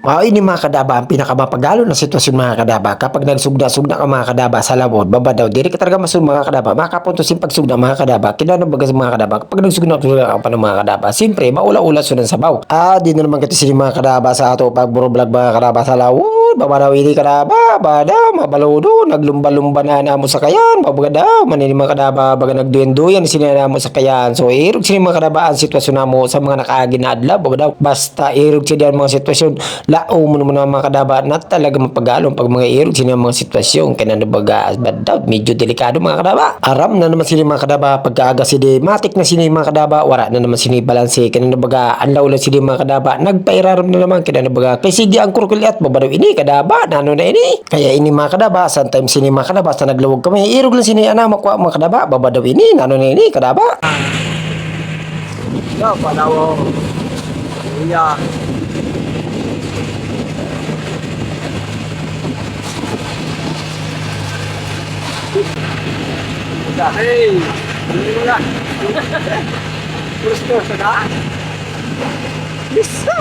Ini mga kadaba ang pinakamapagalo na sitwasyon mga kadaba kapag nagsugda-sugda ka mga kadaba sa lawod babadaw diri ka talaga masun mga kadaba makapuntos yung pagsugda mga kadaba kinano baga sa mga kadaba kapag nagsugda ka pa ng mga kadaba siyempre maula-ula sunan sabaw di na naman kasi sini mga kadaba sa ato pagburoblog mga kadaba sa lawod babadaw ini kadaba badaw mabaludo naglumba-lumba na namo sa kayan babadaw manini mga kadaba baga nagduyan-duyan sini namo sa kayan so irog sini mga kadaba ang sitwasyon namo sa mga nakaagi na adlaw babadaw basta irog sini ang mga sitwasyon lao mo naman ang mga kadaba na talaga mapagalong pag mga irog sila mga sitwasyon kaya na baga badaw medyo delikado mga kadaba aram na naman sila mga kadaba pagkaaga sila matik na sila mga kadaba wala na naman sila balanse kaya na baga anlaw lang sila mga kadaba nagpairaram na naman kaya na baga kay sige ang kurkuliat babadaw ini kadaba nano na ini kaya ini mga kadaba sometimes sila mga kadaba sa naglawag kami irog lang sila ana makuha mga kadaba babadaw ini nano na ini kadaba Ya, padaw. Iya. Udah, hei. Ini mula. Terus sudah. Bisa.